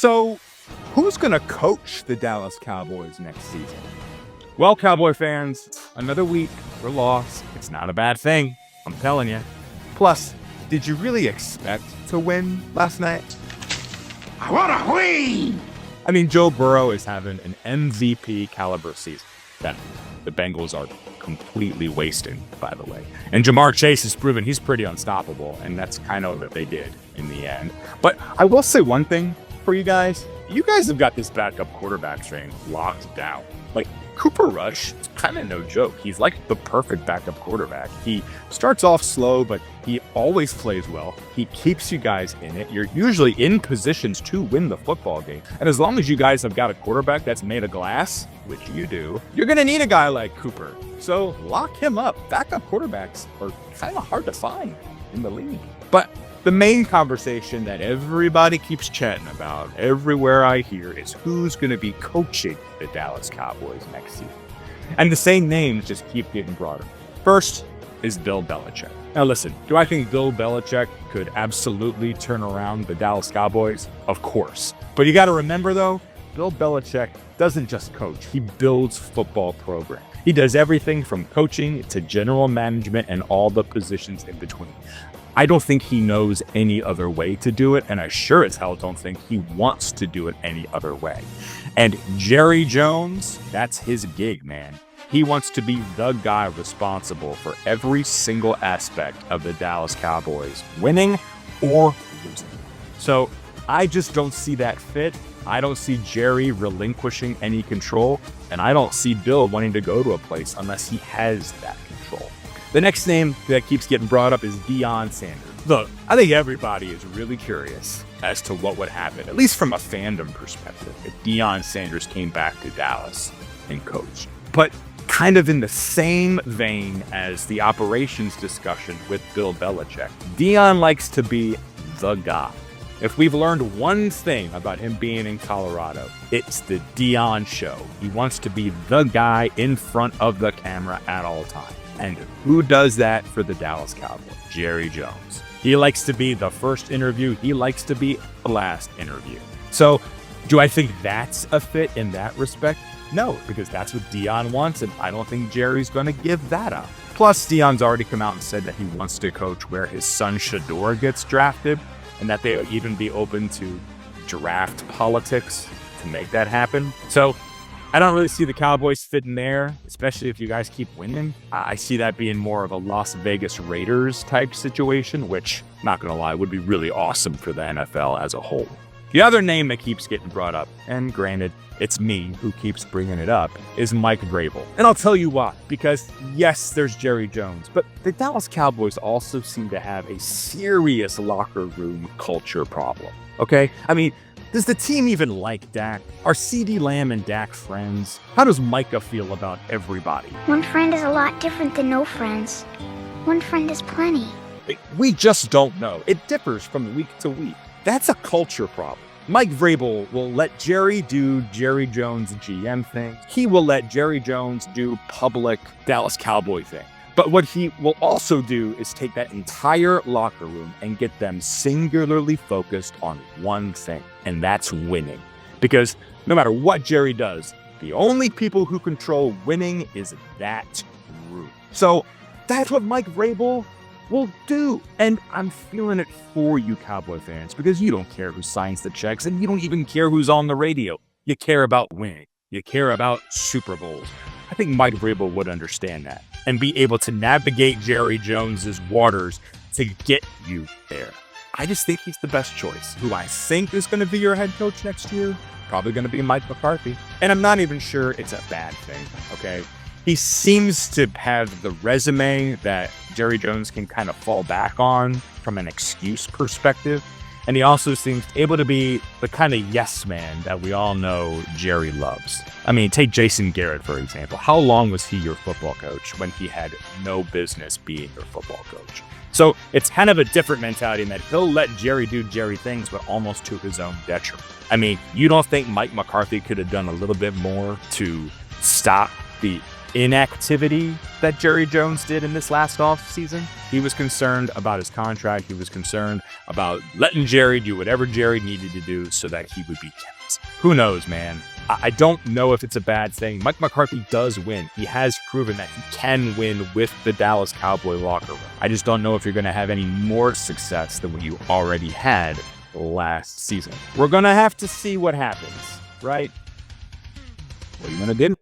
So, who's going to coach the Dallas Cowboys next season? Well, Cowboy fans, another week for loss. It's not a bad thing, I'm telling you. Plus, did you really expect to win last night? I want to win! I mean, Joe Burrow is having an MVP caliber season that the Bengals are completely wasting, by the way. And Jamar Chase has proven he's pretty unstoppable, and that's kind of what they did in the end. But I will say one thing for you guys. You guys have got this backup quarterback train locked down. Like, Cooper Rush is kind of no joke. He's like the perfect backup quarterback. He starts off slow, but he always plays well. He keeps you guys in it. You're usually in positions to win the football game. And as long as you guys have got a quarterback that's made of glass, which you do, you're going to need a guy like Cooper. So lock him up. Backup quarterbacks are kind of hard to find in the league. But the main conversation that everybody keeps chatting about everywhere I hear is who's going to be coaching the Dallas Cowboys next season. And the same names just keep getting brought up. First is Bill Belichick. Now listen, do I think Bill Belichick could absolutely turn around the Dallas Cowboys? Of course. But you got to remember though, Bill Belichick doesn't just coach, he builds football programs. He does everything from coaching to general management and all the positions in between. I don't think he knows any other way to do it, and I sure as hell don't think he wants to do it any other way. And Jerry Jones, that's his gig, man. He wants to be the guy responsible for every single aspect of the Dallas Cowboys, winning or losing. So I just don't see that fit. I don't see Jerry relinquishing any control, and I don't see Bill wanting to go to a place unless he has that control. The next name that keeps getting brought up is Deion Sanders. Look, I think everybody is really curious as to what would happen, at least from a fandom perspective, if Deion Sanders came back to Dallas and coached. But kind of in the same vein as the operations discussion with Bill Belichick, Deion likes to be the guy. If we've learned one thing about him being in Colorado, it's the Deion show. He wants to be the guy in front of the camera at all times. And who does that for the Dallas Cowboys? Jerry Jones. He likes to be the first interview. He likes to be the last interview. So do I think that's a fit in that respect? No, because that's what Deion wants, and I don't think Jerry's going to give that up. Plus, Deion's already come out and said that he wants to coach where his son Shador gets drafted, and that they would even be open to draft politics to make that happen. So I don't really see the Cowboys fitting there, especially if you guys keep winning. I see that being more of a Las Vegas Raiders type situation, which, not going to lie, would be really awesome for the NFL as a whole. The other name that keeps getting brought up, and granted, it's me who keeps bringing it up, is Mike Vrabel. And I'll tell you why. Because yes, there's Jerry Jones, but the Dallas Cowboys also seem to have a serious locker room culture problem. Okay? I mean, does the team even like Dak? Are CeeDee Lamb and Dak friends? How does Micah feel about everybody? One friend is a lot different than no friends. One friend is plenty. We just don't know. It differs from week to week. That's a culture problem. Mike Vrabel will let Jerry do Jerry Jones GM thing. He will let Jerry Jones do public Dallas Cowboy thing. But what he will also do is take that entire locker room and get them singularly focused on one thing, and that's winning. Because no matter what Jerry does, the only people who control winning is that group. So that's what Mike Vrabel will do. And I'm feeling it for you Cowboy fans, because you don't care who signs the checks, and you don't even care who's on the radio. You care about winning. You care about Super Bowls. I think Mike Vrabel would understand that and be able to navigate Jerry Jones's waters to get you there. I just think he's the best choice. Who I think is going to be your head coach next year, probably going to be Mike McCarthy. And I'm not even sure it's a bad thing, okay? He seems to have the resume that Jerry Jones can kind of fall back on from an excuse perspective. And he also seems able to be the kind of yes man that we all know Jerry loves. I mean, take Jason Garrett, for example. How long was he your football coach when he had no business being your football coach? So it's kind of a different mentality in that he'll let Jerry do Jerry things, but almost to his own detriment. I mean, you don't think Mike McCarthy could have done a little bit more to stop the inactivity that Jerry Jones did in this last offseason. He was concerned about his contract. He was concerned about letting Jerry do whatever Jerry needed to do so that he would be kept. Who knows, man? I don't know if it's a bad thing. Mike McCarthy does win. He has proven that he can win with the Dallas Cowboy locker room. I just don't know if you're going to have any more success than what you already had last season. We're going to have to see what happens, right? What are you going to do?